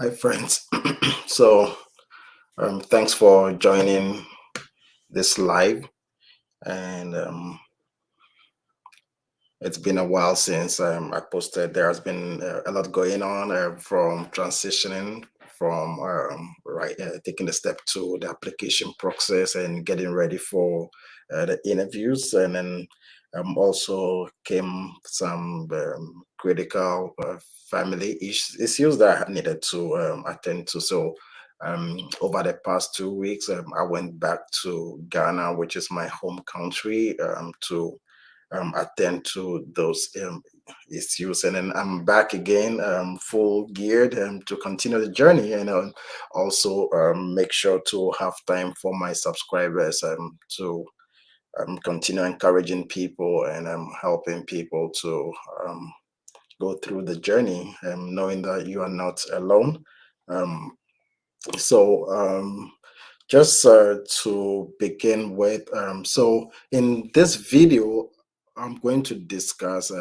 Hi, friends. So, thanks for joining this live. And it's been a while since I posted. There has been a lot going on from transitioning from taking the step to the application process and getting ready for the interviews. And then also came some critical family issues that I needed to attend to. So over the past 2 weeks, I went back to Ghana, which is my home country, to attend to those issues. And then I'm back again, full geared to continue the journey and also make sure to have time for my subscribers to continue encouraging people and helping people to go through the journey, knowing that you are not alone. Um, so, just to begin with, so in this video, I'm going to discuss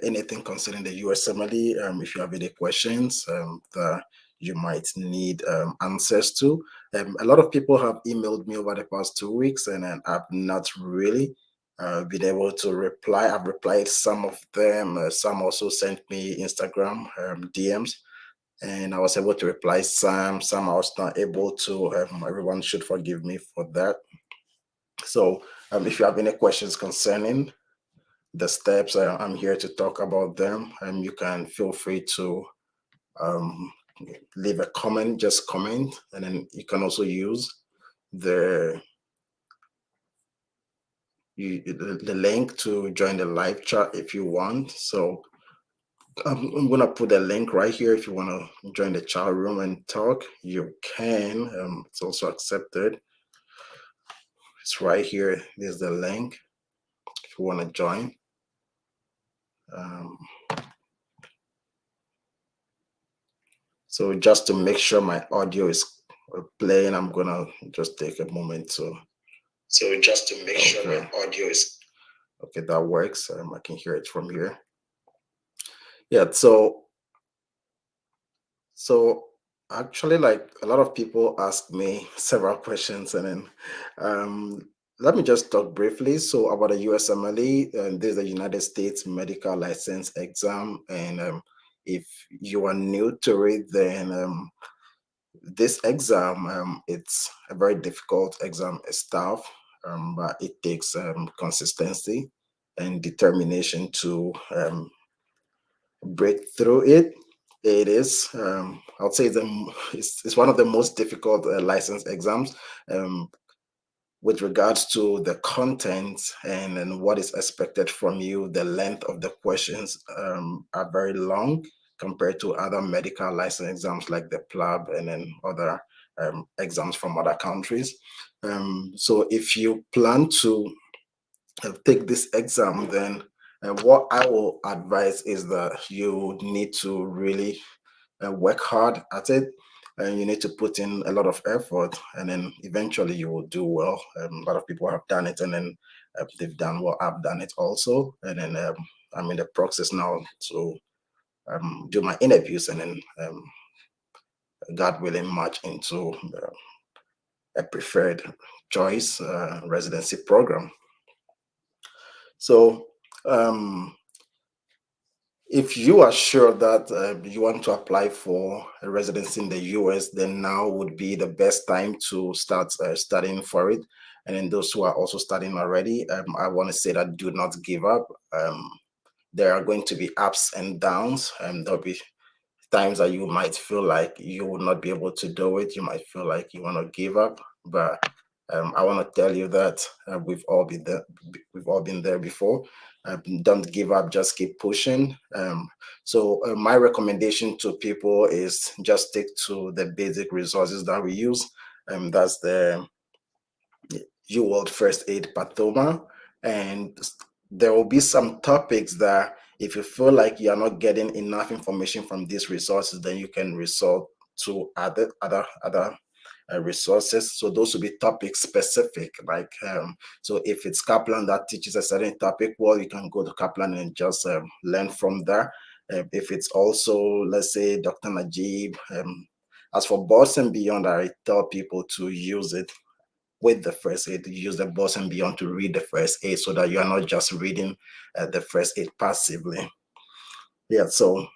anything concerning the USMLE. If you have any questions that you might need answers to. A lot of people have emailed me over the past 2 weeks, and I've not really been able to reply. I've replied some of them. Some also sent me Instagram DMs, and I was able to reply some I was not able to. Everyone should forgive me for that. So if you have any questions concerning the steps, I'm here to talk about them, and you can feel free to um, leave a comment, just comment, and then you can also use the the link to join the live chat if you want. So I'm gonna put a link right here. If you want to join the chat room and talk, you can. It's also accepted. It's right here. There's the link if you want to join. Um, so just to make sure my audio is playing, I'm gonna just take a moment to. So just to make sure my audio is okay. That works. I can hear it from here. Yeah. So actually, like a lot of people ask me several questions, and then let me just talk briefly. So about the USMLE, this is the United States Medical License Exam, and if you are new to it, then this exam it's a very difficult exam. It's tough, but it takes consistency and determination to break through it. It is, I would say, it's one of the most difficult license exams with regards to the content and what is expected from you. The length of the questions are very long compared to other medical license exams like the PLAB and then other exams from other countries. So if you plan to take this exam, then what I will advise is that you need to really work hard at it, and you need to put in a lot of effort, and then eventually you will do well. A lot of people have done it, and then they've done well. I've done it also, and then I'm in the process now to do my interviews, and then God willing, march into a preferred choice residency program. So if you are sure that you want to apply for a residency in the US, then now would be the best time to start studying for it. And then those who are also studying already, I want to say that do not give up. There are going to be ups and downs, and there'll be times that you might feel like you will not be able to do it. You might feel like you want to give up, but I want to tell you that we've all been there. We've all been there before. Don't give up. Just keep pushing. So my recommendation to people is just stick to the basic resources that we use. That's the UWorld First Aid Pathoma, and there will be some topics that if you feel like you're not getting enough information from these resources, then you can resort to other resources. So those will be topic specific. Like so, if it's Kaplan that teaches a certain topic, well, you can go to Kaplan and just learn from there. If it's also, let's say, Dr. Najib, as for Boss and Beyond, I tell people to use it with the first aid, use the Boss and Beyond to read the first aid so that you are not just reading the first aid passively. Yeah, so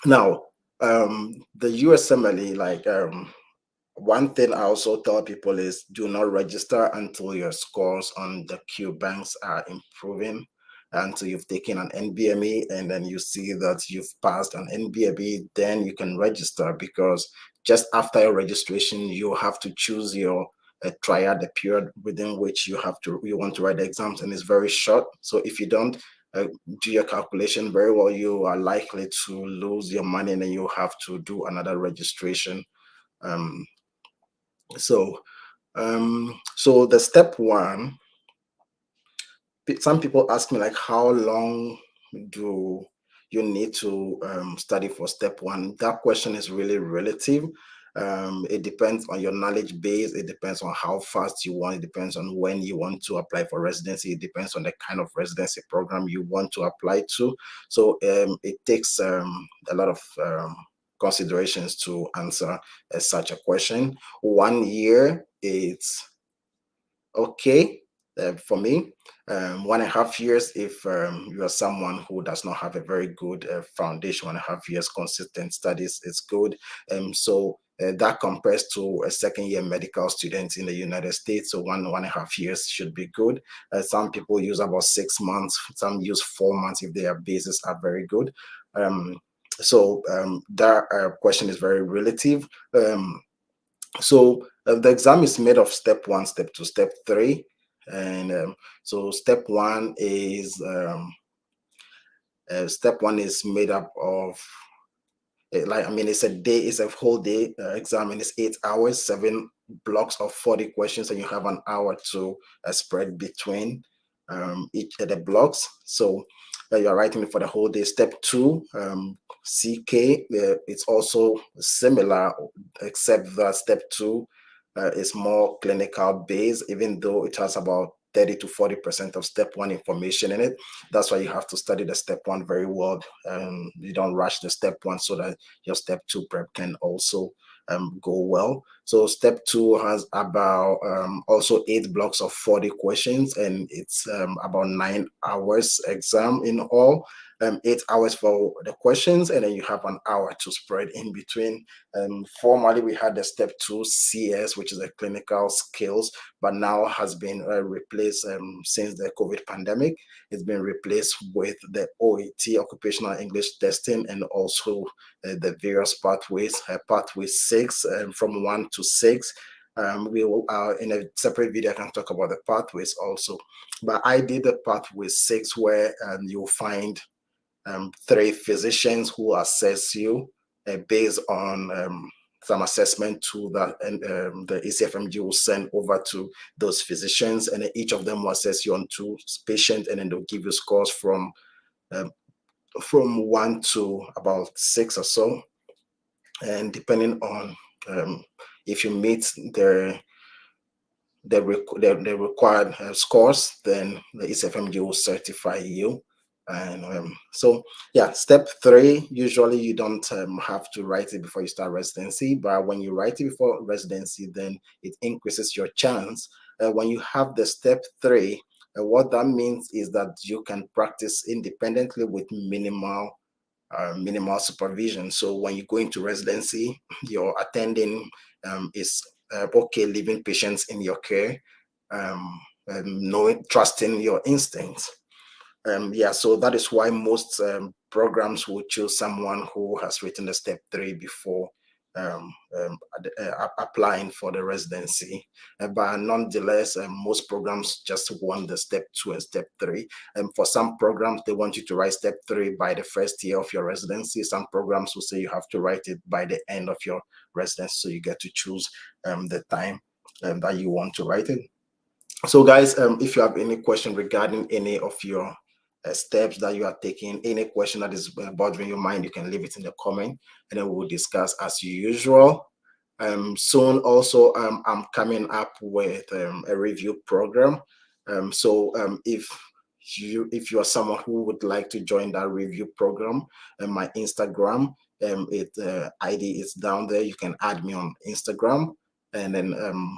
now the USMLE, like one thing I also tell people is do not register until your scores on the Q banks are improving, until you've taken an NBME and then you see that you've passed an NBME, then you can register, because just after your registration, you have to choose your triad, the period within which you want to write the exams, and it's very short. So if you don't do your calculation very well, you are likely to lose your money and then you have to do another registration. Um, so the step one, some people ask me like, how long do you need to study for step one? That question is really relative. It depends on your knowledge base. It depends on how fast you want. It depends on when you want to apply for residency. It depends on the kind of residency program you want to apply to. So it takes a lot of considerations to answer such a question. 1 year is okay for me. 1.5 years if you are someone who does not have a very good foundation. 1.5 years consistent studies is good. So that compares to a second-year medical student in the United States. So 1.5 years should be good. Some people use about 6 months. Some use 4 months if their bases are very good. That question is very relative. So the exam is made of step one, step two, step three. And so step one is made up of it's a day, it's a whole day exam, and it's 8 hours, 7 blocks of 40 questions, and you have an hour to spread between each of the blocks. So you're writing for the whole day. Step two, CK, it's also similar, except that step two is more clinical based, even though it has about 30 to 40% of step one information in it. That's why you have to study the step one very well. You don't rush the step one so that your step two prep can also go well. So step two has about also 8 blocks of 40 questions, and it's about 9 hours exam in all. 8 hours for the questions, and then you have an hour to spread in between. Formerly, we had the step two CS, which is a clinical skills, but now has been replaced since the COVID pandemic. It's been replaced with the OET, occupational English testing, and also the various pathways, pathway 6, from 1 to 6. We will in a separate video I can talk about the pathways also, but I did the pathway 6, where you'll find 3 physicians who assess you based on some assessment tool that the ACFMG will send over to those physicians, and then each of them will assess you on 2 patients, and then they'll give you scores from 1 to about 6 or so, and depending on if you meet the required scores, then the ACFMG will certify you. And so yeah, step 3, usually you don't have to write it before you start residency, but when you write it before residency, then it increases your chance. When you have the step 3, what that means is that you can practice independently with minimal supervision. So when you go into residency, your attending is okay, leaving patients in your care, knowing, trusting your instincts. Yeah, so that is why most programs will choose someone who has written the step 3 before applying for the residency. But nonetheless, most programs just want the step 2 and step 3. And for some programs, they want you to write step 3 by the first year of your residency. Some programs will say you have to write it by the end of your residency, so you get to choose the time that you want to write it. So guys, if you have any question regarding any of your steps that you are taking, any question that is bothering your mind, you can leave it in the comment, and then we will discuss as usual. Soon also, I'm coming up with a review program. So if if you are someone who would like to join that review program, and my Instagram, it ID is down there. You can add me on Instagram, and then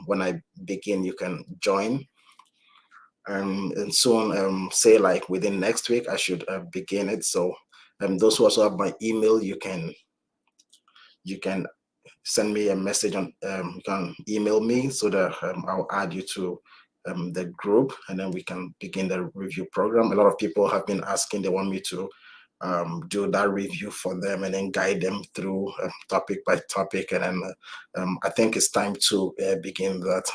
when I begin, you can join. And soon, say like within next week, I should begin it. So those who also have my email, you can send me a message on, you can email me so that I'll add you to the group, and then we can begin the review program. A lot of people have been asking, they want me to do that review for them and then guide them through topic by topic. And then I think it's time to begin that,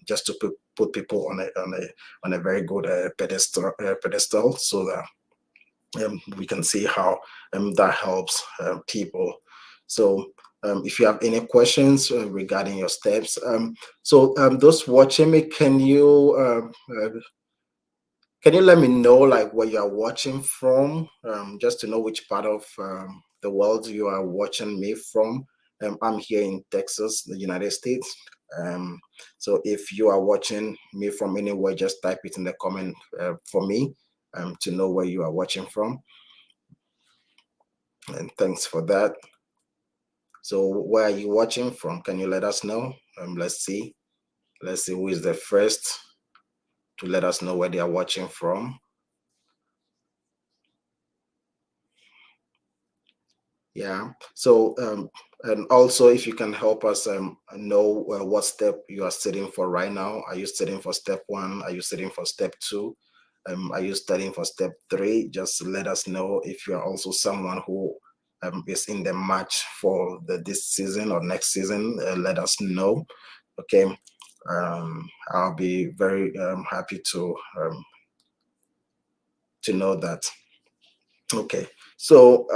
just to put people on a very good pedestal, so that we can see how that helps people. So if you have any questions regarding your steps, those watching me, can you let me know like where you are watching from, just to know which part of the world you are watching me from? I'm here in Texas, the United States. Um, so if you are watching me from anywhere, just type it in the comment for me, to know where you are watching from. And thanks for that. So where are you watching from? Can you let us know? Let's see. Let's see who is the first to let us know where they are watching from. Yeah. So and also if you can help us know what step you are sitting for right now. Are you sitting for step one? Are you sitting for step two? Are you studying for step three? Just let us know if you are also someone who is in the match for this season or next season. Let us know. Okay. I'll be very happy to know that. Okay. So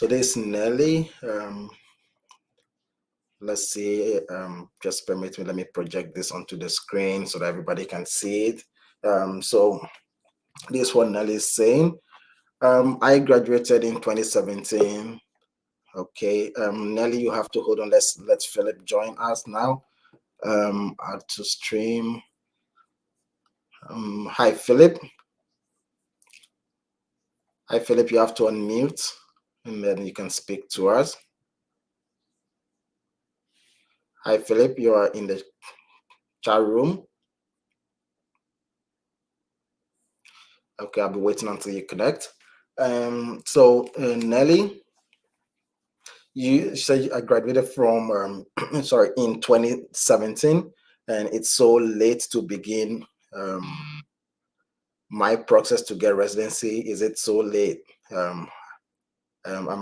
this Nelly. Let's see. Just permit me. Let me project this onto the screen so that everybody can see it. So this one Nelly is saying. I graduated in 2017. Okay, Nelly, you have to hold on. Let's Philip join us now. Add to stream. Hi, Philip. Hi, Philip. You have to unmute, and then you can speak to us. Hi, Philip. You are in the chat room. Okay, I'll be waiting until you connect. Nelly, you said I graduated from sorry, in 2017, and it's so late to begin my process to get residency. Is it so late? I'm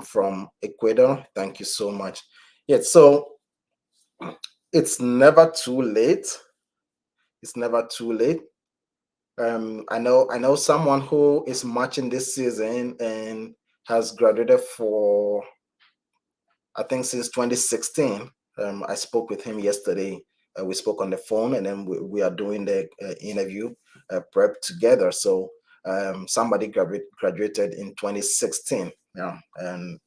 from Ecuador. Thank you so much. Yeah, so it's never too late. It's never too late. I know someone who is matching this season and has graduated for, I think, since 2016. I spoke with him yesterday. We spoke on the phone, and then we are doing the interview prep together. So somebody graduated in 2016. Yeah, and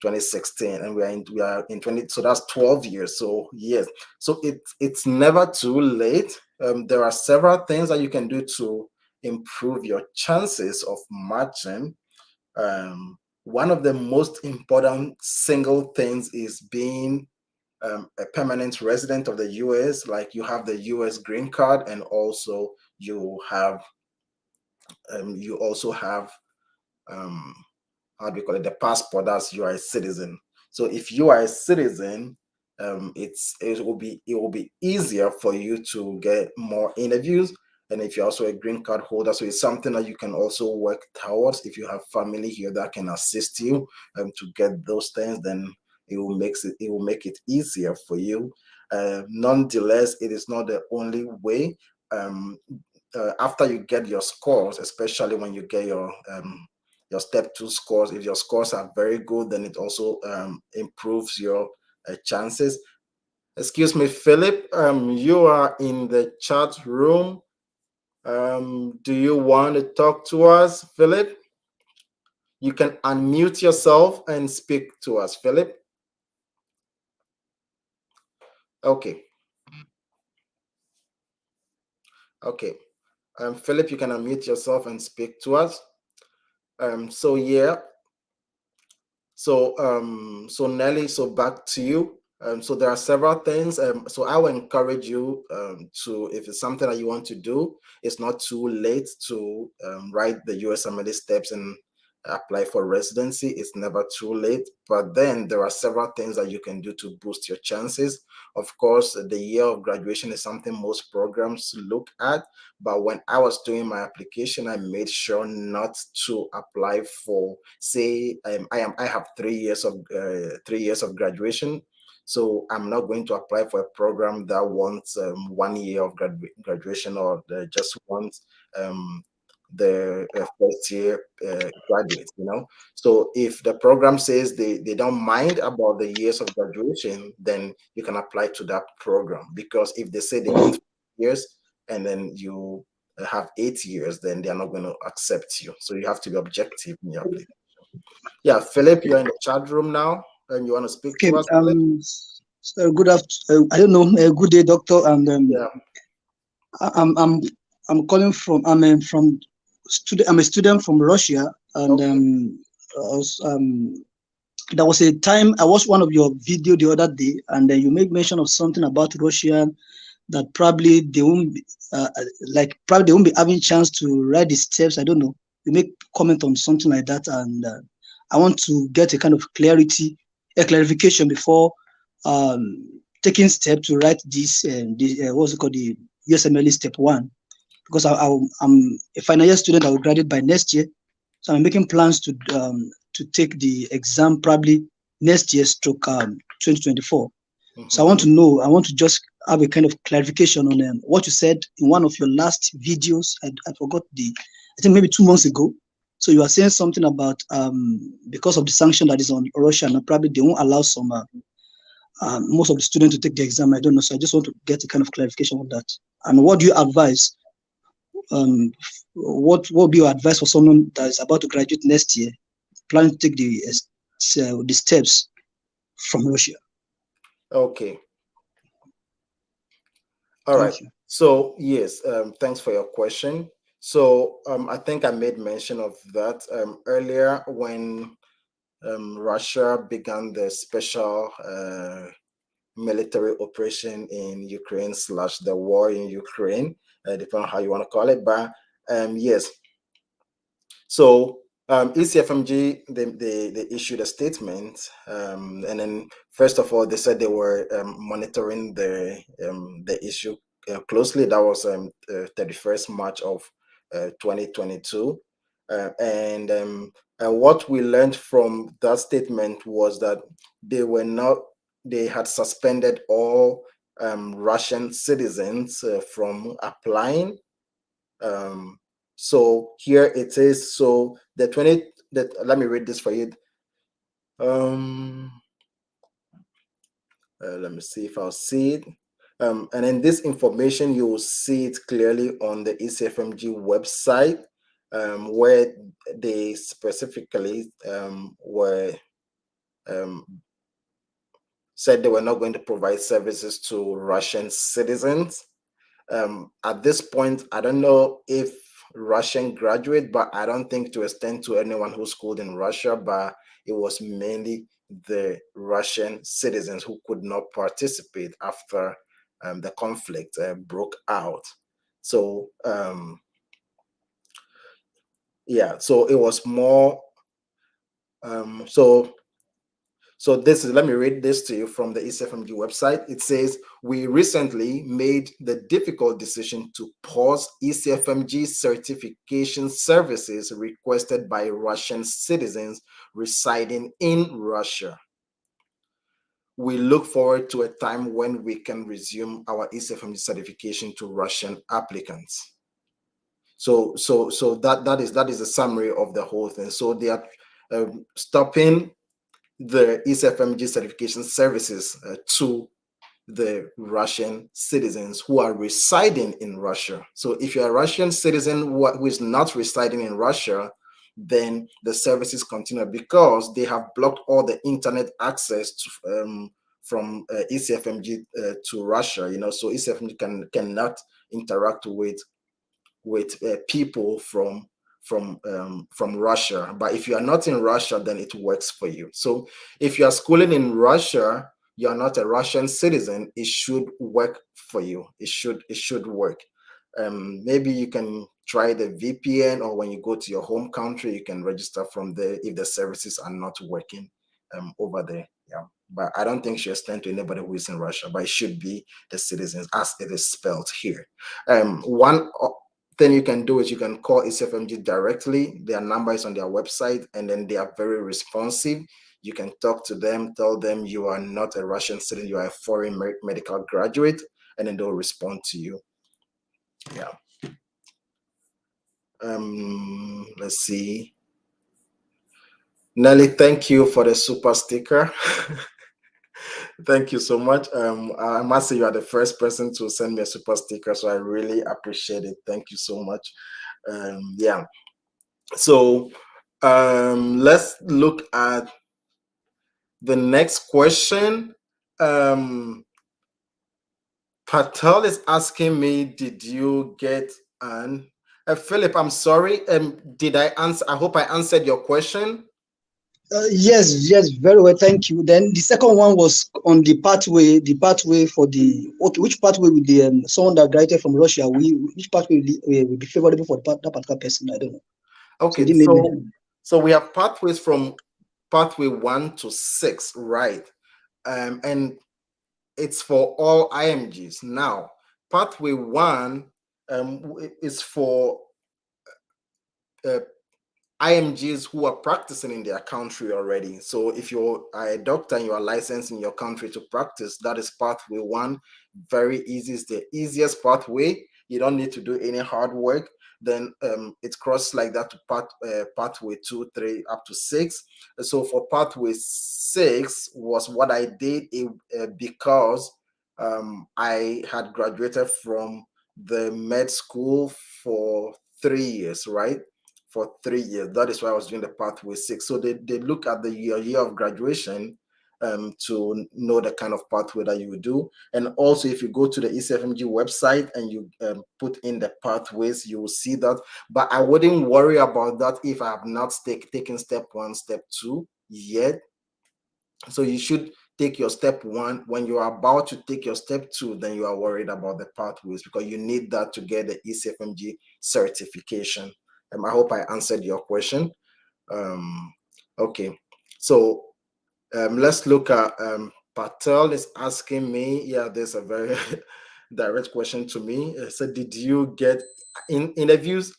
2016, and we are in 20. So that's 12 years. So yes, so it's never too late. There are several things that you can do to improve your chances of matching. One of the most important single things is being a permanent resident of the US. Like you have the US green card, and also you also have um, how do you call it, the passport. That's, you are a citizen. So if you are a citizen, it will be easier for you to get more interviews. And if you're also a green card holder, so it's something that you can also work towards. If you have family here that can assist you to get those things, then it will make it easier for you. Nonetheless, it is not the only way. um, After you get your scores, especially when you get your step two scores, if your scores are very good, then it also improves your chances. Excuse me, Philip, you are in the chat room. Do you want to talk to us, Philip? You can unmute yourself and speak to us, Philip. Okay. Okay. Philip, you can unmute yourself and speak to us. So yeah, so Nelly, so back to you. So there are several things. So I will encourage you to, if it's something that you want to do, it's not too late to write the USMLE steps and apply for residency. It's never too late. But then there are several things that you can do to boost your chances. Of course, the year of graduation is something most programs look at. But when I was doing my application, I made sure not to apply for, say, I have 3 years of 3 years of graduation, so I'm not going to apply for a program that wants 1 year of graduation, or just wants the first year graduates. So if the program says they don't mind about the years of graduation, then you can apply to that program. Because if they say they want years and then you have 8 years, then they're not going to accept you. So you have to be objective in your application. Yeah, Philip, you're in the chat room now, and you want to speak Okay. to us, Philip? Good after. I don't know. Good day, doctor. And Yeah. I- I'm I'm I'm calling from. From student. I'm a student from Russia, and Okay. I was, there was a time I watched one of your video the other day, and then you made mention of something about Russia, that probably they won't be, probably they won't be having chance to write the steps. I don't know. You make comment on something like that, and I want to get a kind of a clarification before taking step to write what's it called, the USMLE step one, because I'm a final year student. I will graduate by next year, so I'm making plans to take the exam probably next year, stroke 2024. So Mhm. I want to just have a kind of clarification on what you said in one of your last videos. I forgot I think maybe 2 months ago. So you are saying something about because of the sanction that is on Russia, and probably they won't allow some most of the students to take the exam. I don't know. So I just want to get a kind of clarification on that. And what do you advise? Um, what would be your advice for someone that is about to graduate next year, planning to take the steps from Russia? Okay. All right. Thank you. So yes, thanks for your question. So I think I made mention of that earlier when Russia began the special military operation in Ukraine, slash the war in Ukraine, depending on how you want to call it. But yes, so ECFMG, they issued a statement, and then first of all, they said they were monitoring the issue closely. That was 31st March of 2022, and what we learned from that statement was that they were not they had suspended all Russian citizens from applying. um, so here it is. So the 20 that let me read this for you. Um, let me see if I'll see it. And then this information, you will see it clearly on the ECFMG website, where they specifically were um, said they were not going to provide services to Russian citizens. At this point, I don't know if Russian graduate, but I don't think to extend to anyone who schooled in Russia, but it was mainly the Russian citizens who could not participate after the conflict broke out. So, yeah, so it was more, so this is, let me read this to you from the ECFMG website. It says, we recently made the difficult decision to pause ECFMG certification services requested by Russian citizens residing in Russia. We look forward to a time when we can resume our ECFMG certification to Russian applicants. So that is a summary of the whole thing. So they are stopping the ECFMG certification services to the Russian citizens who are residing in Russia. So if you're a Russian citizen who is not residing in Russia, then the services continue because they have blocked all the internet access to, from ECFMG to Russia. So ECFMG cannot interact with with people from Russia. But if you are not in Russia, then it works for you. So if you are schooling in Russia, you are not a Russian citizen, it should work for you. It should work. Maybe you can try the VPN, or when you go to your home country, you can register from there if the services are not working over there. Yeah. But I don't think she extend to anybody who is in Russia, but it should be the citizens as it is spelled here. One thing you can do is you can call ECFMG directly. Their number is on their website, and then they are very responsive. You can talk to them, tell them you are not a Russian citizen, you are a foreign medical graduate, and then they'll respond to you. Yeah. Let's see. Nelly, thank you for the super sticker. Thank you so much. I must say you are the first person to send me a super sticker, so I really appreciate it. Thank you so much. Yeah. So let's look at the next question. Patel is asking me, did you get an Philip, I'm sorry. Did I answer? I hope I answered your question. Yes, very well, thank you. Then the second one was on the pathway for the, okay, which pathway with the someone that graduated from Russia, which pathway will be favorable for that particular person? I don't know. So Okay, they made mention. so we have pathways from pathway 1 to 6, right? And it's for all IMGs. Now, pathway 1 is for IMGs who are practicing in their country already. So if you're a doctor and you are licensed in your country to practice, that is pathway 1. Very easy. It's the easiest pathway. You don't need to do any hard work. Then it crosses like that to pathway 2, 3, up to 6. So for pathway 6 was what I did because I had graduated from the med school for 3 years, right? For 3 years. That is why I was doing the pathway 6. So they look at the year of graduation to know the kind of pathway that you would do. And also, if you go to the ECFMG website and you put in the pathways, you will see that. But I wouldn't worry about that if I have not taken step 1, step 2 yet. So you should take your step 1. When you are about to take your step 2, then you are worried about the pathways, because you need that to get the ECFMG certification. I hope I answered your question. Okay, so let's look at Patel is asking me. Yeah, there's a very direct question to me. So, did you get interviews?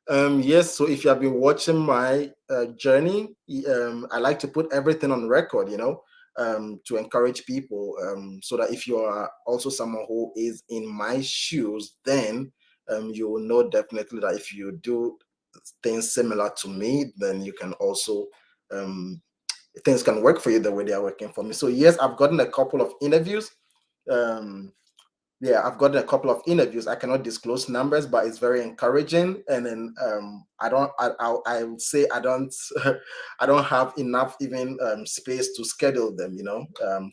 Yes. So, if you have been watching my journey, I like to put everything on record. To encourage people, so that if you are also someone who is in my shoes, then you will know definitely that if you do things similar to me, then you can also things can work for you the way they are working for me. So yes, I've gotten a couple of interviews. I've gotten a couple of interviews. I cannot disclose numbers, but it's very encouraging. And then I would say I don't I don't have enough even space to schedule them.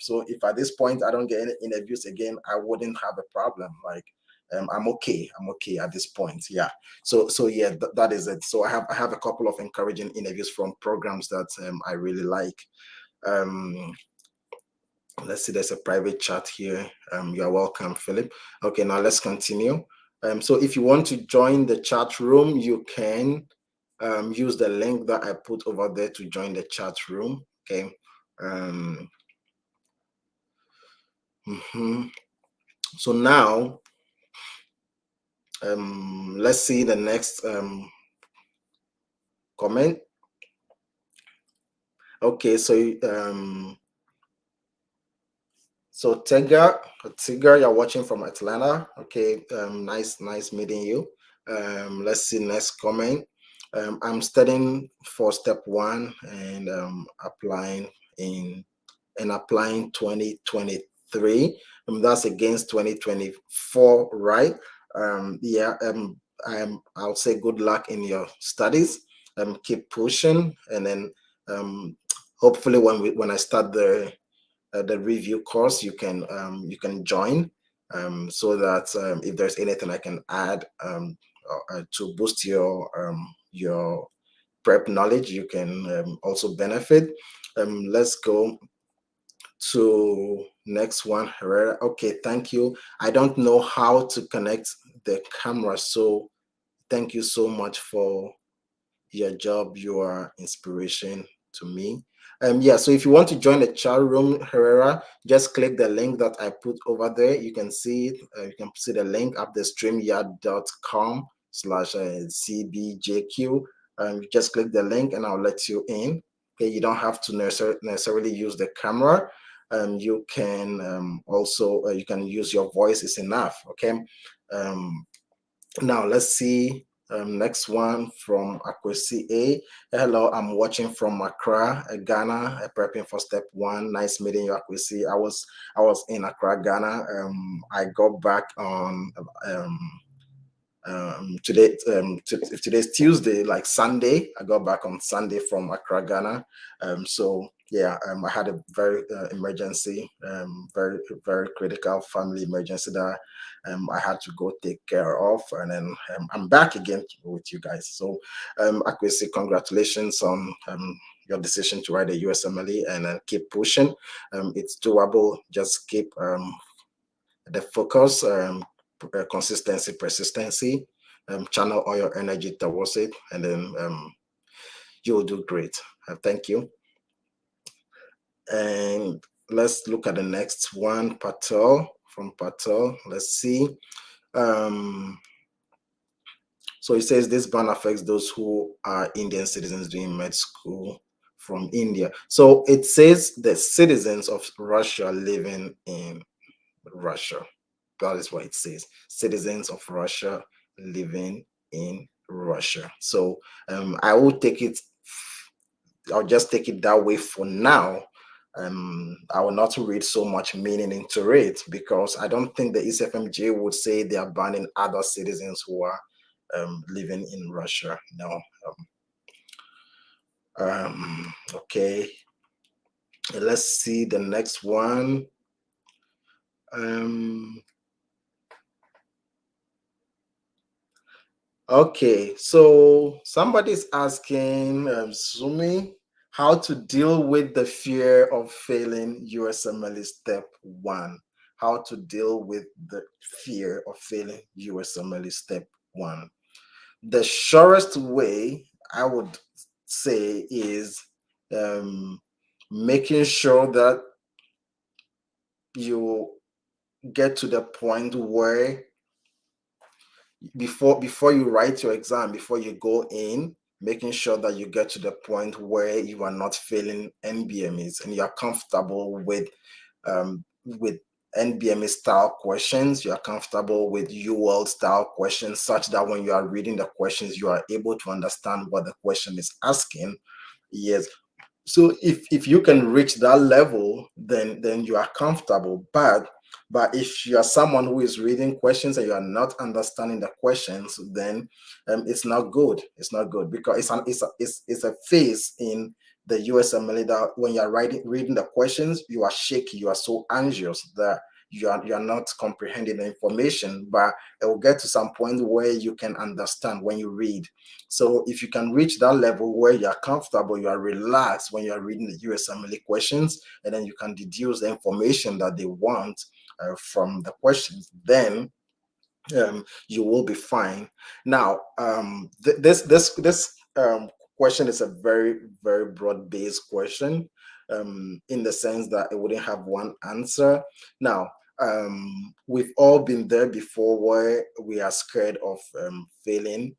So if at this point I don't get any interviews again, I wouldn't have a problem. Like I'm okay. I'm okay at this point. Yeah. So yeah, that is it. So I have a couple of encouraging interviews from programs that I really like. Let's see, there's a private chat here. You're welcome, Philip. Okay, now let's continue. So if you want to join the chat room, you can use the link that I put over there to join the chat room. Okay. So now, let's see the next comment. Okay, so Tiger, you're watching from Atlanta. Okay, nice meeting you. Let's see next comment. I'm studying for step 1 and applying 2023. That's against 2024, right? I'll say good luck in your studies. Keep pushing, and then hopefully when I start the review course, you can join, so that if there's anything I can add to boost your prep knowledge, you can also benefit. Let's go to next one, Herrera. Okay, thank you. I don't know how to connect the camera, so thank you so much for your job. You are inspiration to me. Yeah, so if you want to join the chat room, Herrera, just click the link that I put over there. You can see it. You can see the link up the streamyard.com/cbjq. You just click the link and I'll let you in. Okay, you don't have to necessarily use the camera. You can also you can use your voice. Is enough. Okay. Um, Now let's see. Next one from Akwesi A. Hello, I'm watching from Accra, Ghana, prepping for step one. Nice meeting you, Akwesi. I was in Accra, Ghana. I got back on today. If today's Tuesday, like Sunday, I got back on Sunday from Accra, Ghana. So yeah, I had a very emergency, very critical family emergency that I had to go take care of, and then I'm back again with you guys. So, Akwesi, congratulations on your decision to write a USMLE, and keep pushing. It's doable. Just keep the focus, consistency, persistency. Channel all your energy towards it, and then you'll do great. Thank you. And let's look at the next one, Patel, from Patel. Let's see. So it says this ban affects those who are Indian citizens doing med school from India. So it says the citizens of Russia living in Russia. That is what it says. Citizens of Russia living in Russia. So I will take it, I'll just take it that way for now. I will not read so much meaning into it because I don't think the ECFMJ would say they are banning other citizens who are living in Russia. No. Okay. Let's see the next one. Okay, so somebody's asking Zumi how to deal with the fear of failing USMLE step one. How to deal with the fear of failing USMLE step one. The surest way I would say is making sure that you get to the point where before you write your exam, before you go in, making sure that you get to the point where you are not failing NBMEs and you are comfortable with NBME style questions, you are comfortable with UL style questions, such that when you are reading the questions, you are able to understand what the question is asking. Yes. So if you can reach that level, then you are comfortable. But if you are someone who is reading questions and you are not understanding the questions, then it's not good. It's not good because it's a phase in the USMLE that when you are reading the questions, you are shaky, you are so anxious that you are not comprehending the information. But it will get to some point where you can understand when you read. So if you can reach that level where you are comfortable, you are relaxed when you are reading the USMLE questions, and then you can deduce the information that they want from the questions, then you will be fine. Now, this question is a very broad-based question, in the sense that it wouldn't have one answer. Now, we've all been there before where we are scared of failing.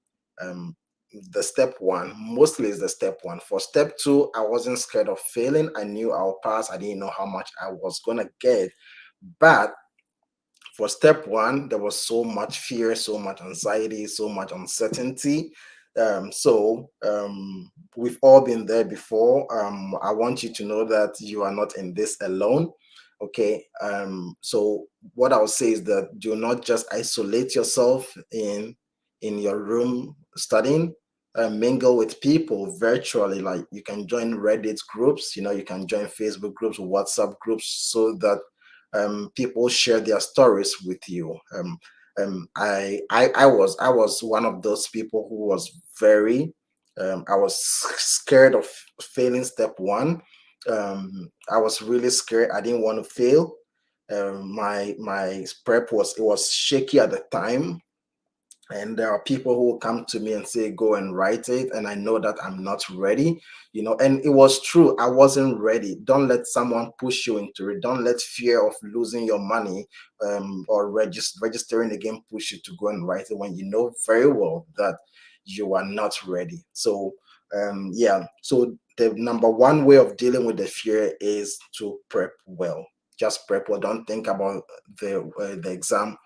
The step one mostly is the step one. For step two, I wasn't scared of failing. I knew I'll pass. I didn't know how much I was gonna get, but for step one, there was so much fear, so much anxiety, so much uncertainty. We've all been there before. I want you to know that you are not in this alone. Okay. So what I'll say is that do not just isolate yourself in your room studying. Mingle with people virtually. Like you can join Reddit groups. You can join Facebook groups, WhatsApp groups, so that people share their stories with you. I was one of those people who was very I was scared of failing step one. I was really scared. I didn't want to fail. My prep was shaky at the time, and there are people who will come to me and say go and write it, and I know that I'm not ready, and it was true. I wasn't ready. Don't let someone push you into it. Don't let fear of losing your money or registering again push you to go and write it when you know very well that you are not ready. So yeah, so the number one way of dealing with the fear is to prep well. Just prep well. Don't think about the exam.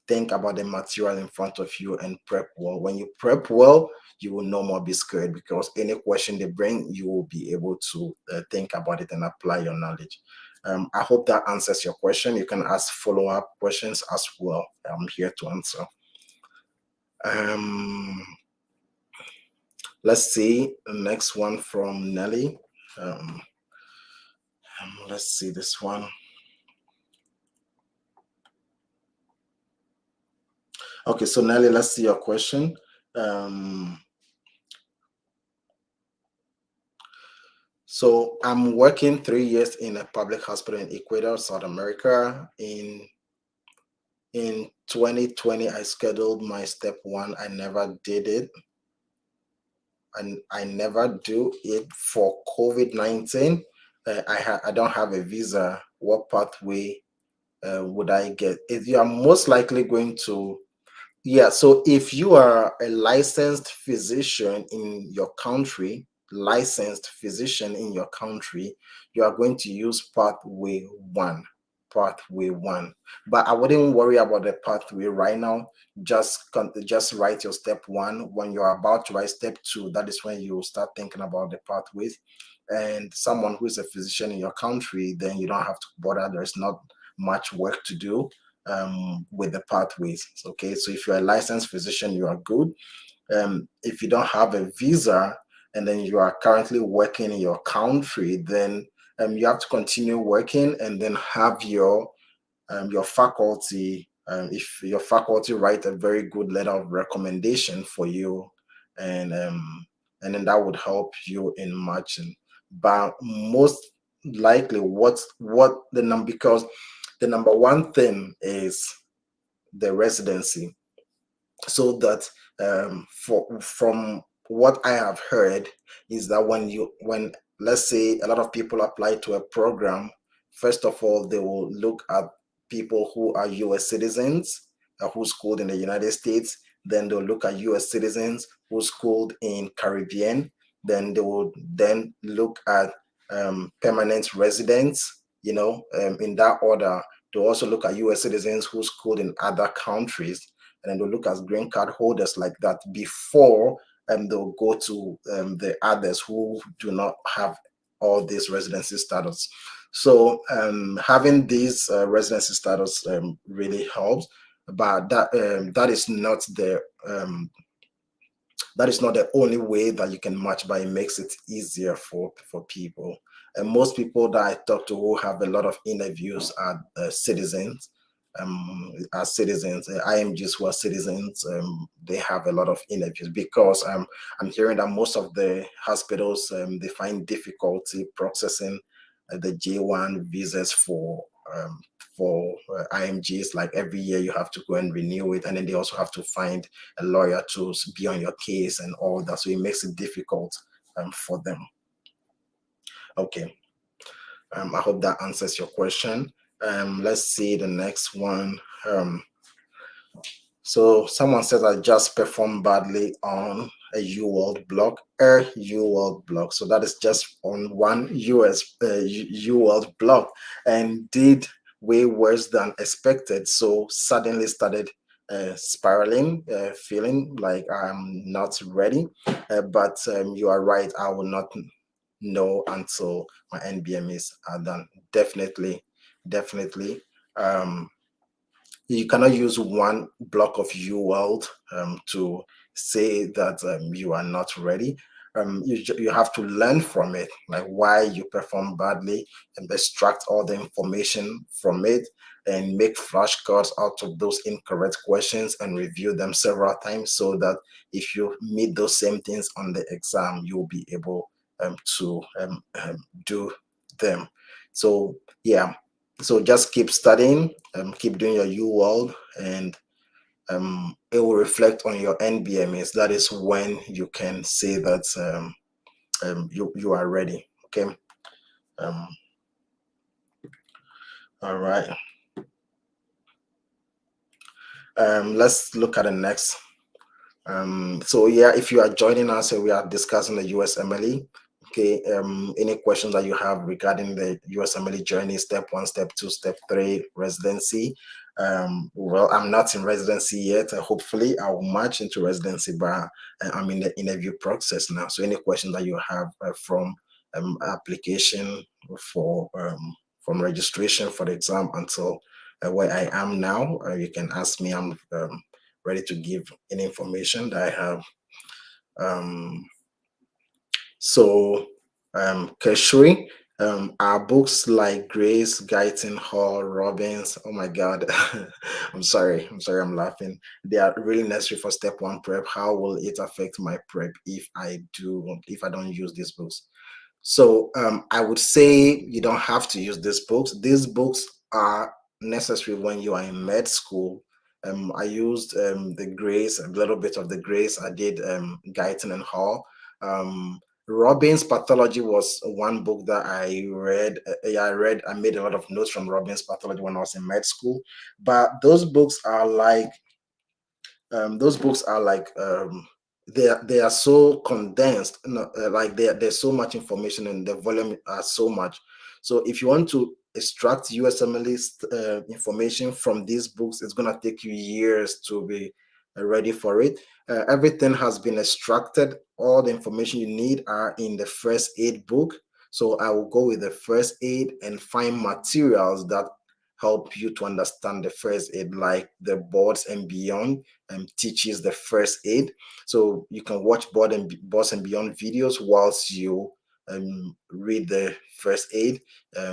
Think about the material in front of you and prep well. When you prep well, you will no more be scared, because any question they bring, you will be able to think about it and apply your knowledge. I hope that answers your question. You can ask follow-up questions as well. I'm here to answer. Um, let's see the next one from Nelly. Um, let's see this one. Okay, so Nelly, let's see your question. Um, So I'm working 3 years in a public hospital in Ecuador, South America. In 2020, I scheduled my step one. I never did it, and I never do it for COVID-19. I don't have a visa. What pathway would I get? If you are most likely going to, yeah, so if you are a licensed physician in your country, you are going to use one, pathway one. But I wouldn't worry about the pathway right now. Just write your step one. When you're about to write step two, that is when you start thinking about the pathways. And someone who is a physician in your country, then you don't have to bother. There's not much work to do with the pathways. Okay, so if you're a licensed physician, you are good. If you don't have a visa and then you are currently working in your country, then you have to continue working and then have your faculty. If your faculty write a very good letter of recommendation for you, and and then that would help you in matching. But most likely, what the number because the number one thing is the residency, so that from what I have heard is that when let's say a lot of people apply to a program, first of all they will look at people who are US citizens who schooled in the United States. Then they'll look at US citizens who schooled in Caribbean. Then they will then look at permanent residents, in that order. They'll also look at US citizens who schooled in other countries, and then they'll look at green card holders like that before they'll go to the others who do not have all these residency status. So having these residency status really helps, but that is not the only way that you can match, but it makes it easier for people. And most people that I talk to who have a lot of interviews are citizens. As citizens, IMGs who are citizens, they have a lot of interviews, because I'm hearing that most of the hospitals they find difficulty processing the J1 visas for IMGs. Like every year you have to go and renew it, and then they also have to find a lawyer to be on your case and all that. So it makes it difficult for them. Okay, I hope that answers your question. Let's see the next one. So someone says I just performed badly on a UWorld block, UWorld block. So that is just on one UWorld block, and did way worse than expected. So suddenly started spiraling, feeling like I'm not ready. But you are right. I will not know until my NBMEs are done. Definitely, definitely. You cannot use one block of UWorld to say that you are not ready. You have to learn from it, like why you perform badly, and extract all the information from it, and make flashcards out of those incorrect questions and review them several times, so that if you meet those same things on the exam, you'll be able to do them. So yeah, so just keep studying, keep doing your UWorld, and it will reflect on your NBMS. That is when you can say that you are ready. Okay. Um, all right. Let's look at the next. So yeah, if you are joining us, we are discussing the USMLE. Okay. Any questions that you have regarding the USMLE journey, step 1, step 2, step 3, residency? Well, I'm not in residency yet. Hopefully, I will march into residency, but I'm in the interview process now. So any questions that you have from application for from registration for the exam until where I am now, you can ask me. I'm ready to give any information that I have. Um, so, Keshri, our books like Grace, Guyton, Hall, Robbins, oh my God, I'm laughing. They are really necessary for step 1 prep. How will it affect my prep if I don't use these books? So I would say you don't have to use these books. These books are necessary when you are in med school. I used the Grace, a little bit of the Grace. I did Guyton and Hall. Robbins Pathology was one book that I read. I made a lot of notes from Robbins Pathology when I was in med school. But those books are like they are so condensed, like there's so much information and the volume are so much. So if you want to extract USMLE information from these books, it's going to take you years to be ready for it. Everything has been extracted. All the information you need are in the first aid book. So I will go with the first aid and find materials that help you to understand the first aid, like the boards and beyond teaches the first aid. So you can watch boards and beyond videos whilst you read the first aid.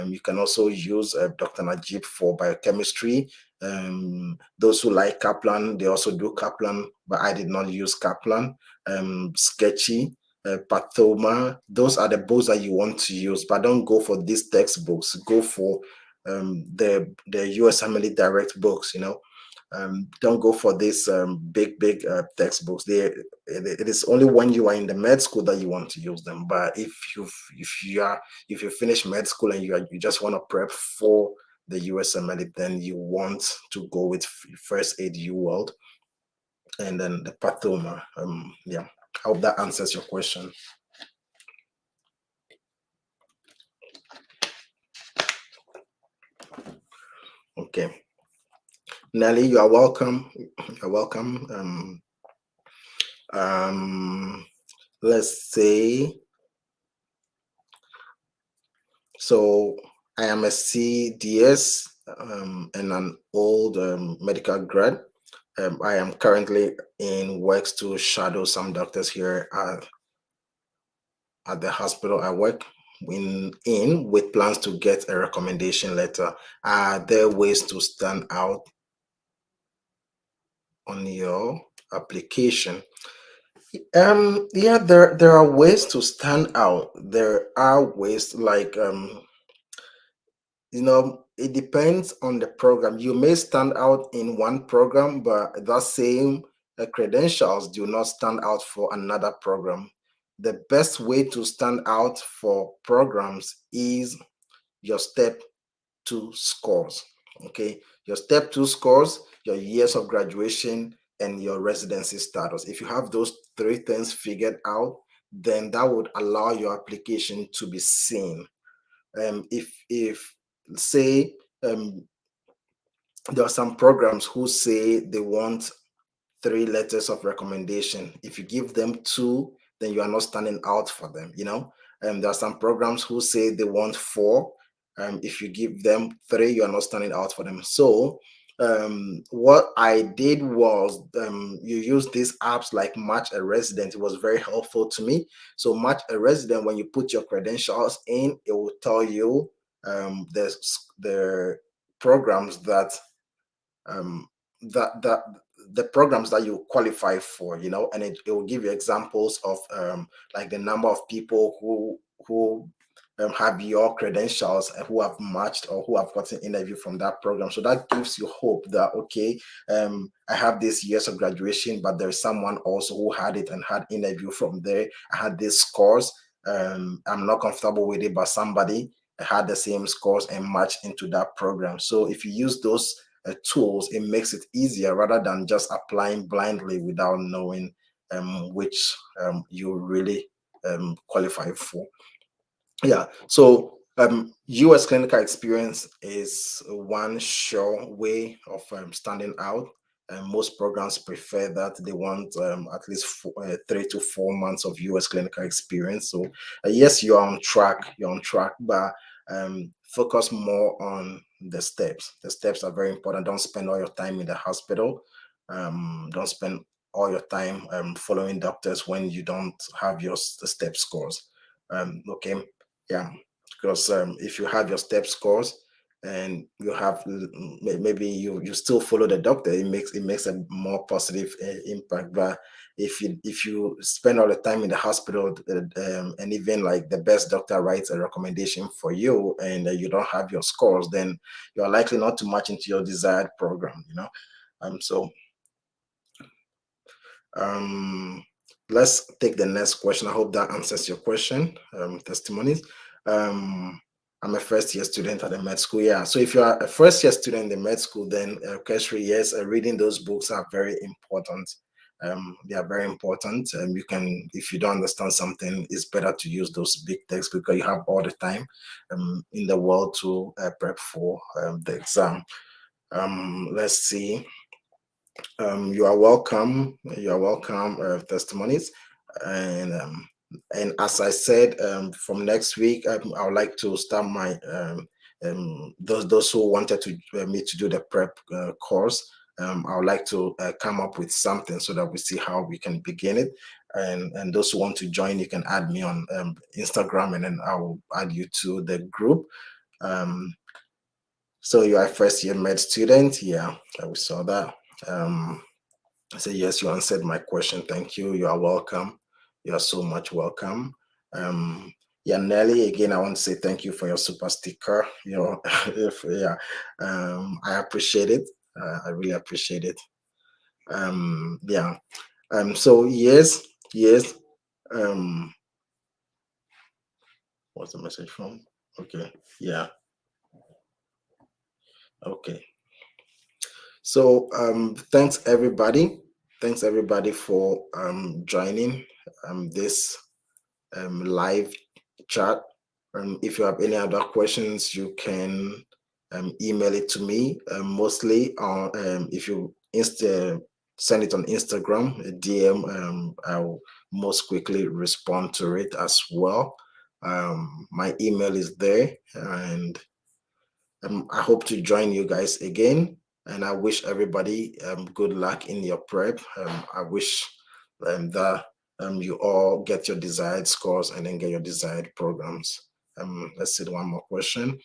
You can also use Dr. Najib for biochemistry. Those who like Kaplan, they also do Kaplan, but I did not use Kaplan. Sketchy, Pathoma, those are the books that you want to use, but don't go for these textbooks. Go for the USMLE direct books, don't go for these big textbooks. It is only when you are in the med school that you want to use them. But if you finish med school and you just want to prep for the USMLE, then you want to go with first aid UWorld and then the Pathoma. Yeah, I hope that answers your question. Okay, Nelly, you are welcome. You're welcome. Let's say, so I am a CDS and an old medical grad. I am currently in works to shadow some doctors here at the hospital I work in with plans to get a recommendation letter. Are there ways to stand out on your application? Yeah, there are ways to stand out. There are ways like it depends on the program. You may stand out in one program, but that same credentials do not stand out for another program. The best way to stand out for programs is your step 2 scores. Okay, your step 2 scores, your years of graduation, and your residency status. If you have those 3 things figured out, then that would allow your application to be seen. If say there are some programs who say they want 3 letters of recommendation. If you give them 2, then you are not standing out for them. There are some programs who say they want 4. If you give them 3, you are not standing out for them. So what I did was you use these apps like Match a Resident. It was very helpful to me. So Match a Resident, when you put your credentials in, it will tell you the programs that um, that the programs that you qualify for, you know, and it will give you examples of like the number of people who have your credentials and who have matched or who have gotten interview from that program. So that gives you hope that okay, I have this years of graduation, but there's someone also who had it and had interview from there. I had these scores. I'm not comfortable with it, but somebody had the same scores and matched into that program. So if you use those tools, it makes it easier rather than just applying blindly without knowing which you really qualify for. Yeah, so US clinical experience is one sure way of standing out. And most programs prefer that. They want at least 3 to 4 months of US clinical experience. So yes, you're on track. You're on track, but focus more on the steps. The steps are very important. Don't spend all your time in the hospital. Don't spend all your time following doctors when you don't have your step scores. Okay, yeah, because if you have your step scores and you have maybe you still follow the doctor, it makes a more positive impact. But if you spend all the time in the hospital and even like the best doctor writes a recommendation for you and you don't have your scores, then you're likely not to match into your desired program, you know. So um, let's take the next question. I hope that answers your question. Testimonies. Um, I'm a first year student at the med school. Yeah. So if you are a first year student in the med school, then tertiary, yes, reading those books are very important. They are very important. You can, if you don't understand something, it's better to use those big texts because you have all the time in the world to prep for the exam. Let's see. You are welcome. You are welcome, testimonies. And as I said, from next week, I would like to start my those who wanted to me to do the prep course. I would like to come up with something so that we see how we can begin it. And those who want to join, you can add me on Instagram, and then I will add you to the group. Um, so you are a first year med student. Yeah, we saw that. I say, yes, you answered my question. Thank you. You are welcome. You are so much welcome. Um, yeah, Nelly, again, I want to say thank you for your super sticker. You know, yeah, I appreciate it. I really appreciate it. Yeah. So yes. Um, what's the message from? Okay. Yeah. Okay. So thanks everybody. Thanks everybody for joining this live chat. If you have any other questions, you can email it to me. Mostly on if you send it on Instagram, a DM, I'll most quickly respond to it as well. My email is there, and I hope to join you guys again. And I wish everybody good luck in your prep. I wish that you all get your desired scores and then get your desired programs. Let's see one more question.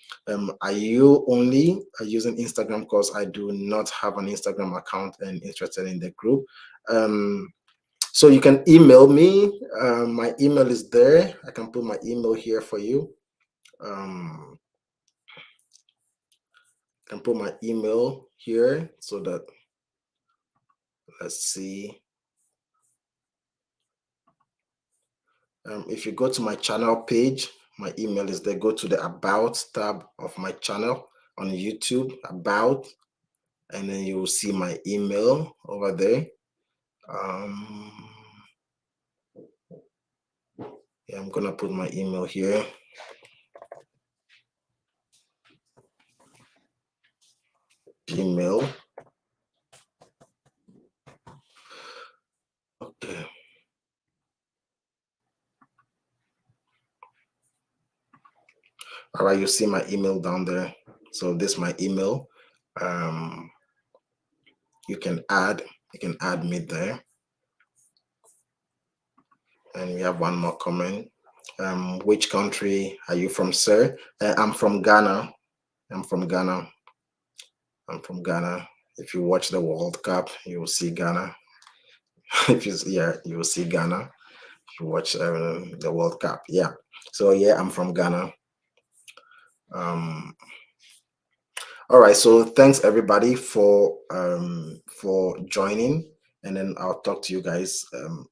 Are you only using Instagram? Because I do not have an Instagram account and interested in the group. So you can email me. My email is there. I can put my email here for you. Can put my email here so that, let's see. If you go to my channel page, my email is there. Go to the About tab of my channel on YouTube, About, and then you will see my email over there. Yeah, I'm gonna put my email here. Gmail. Okay. All right, you see my email down there. So this is my email. You can add me there. And we have one more comment. Which country are you from, sir? I'm from Ghana. I'm from Ghana. I'm from Ghana. If you watch the World Cup, you will see Ghana. If you yeah, you will see Ghana. If you watch the World Cup, yeah. So yeah, I'm from Ghana. Um, all right. So thanks everybody for joining, and then I'll talk to you guys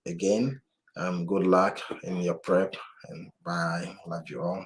again. Good luck in your prep, and bye. Love you all.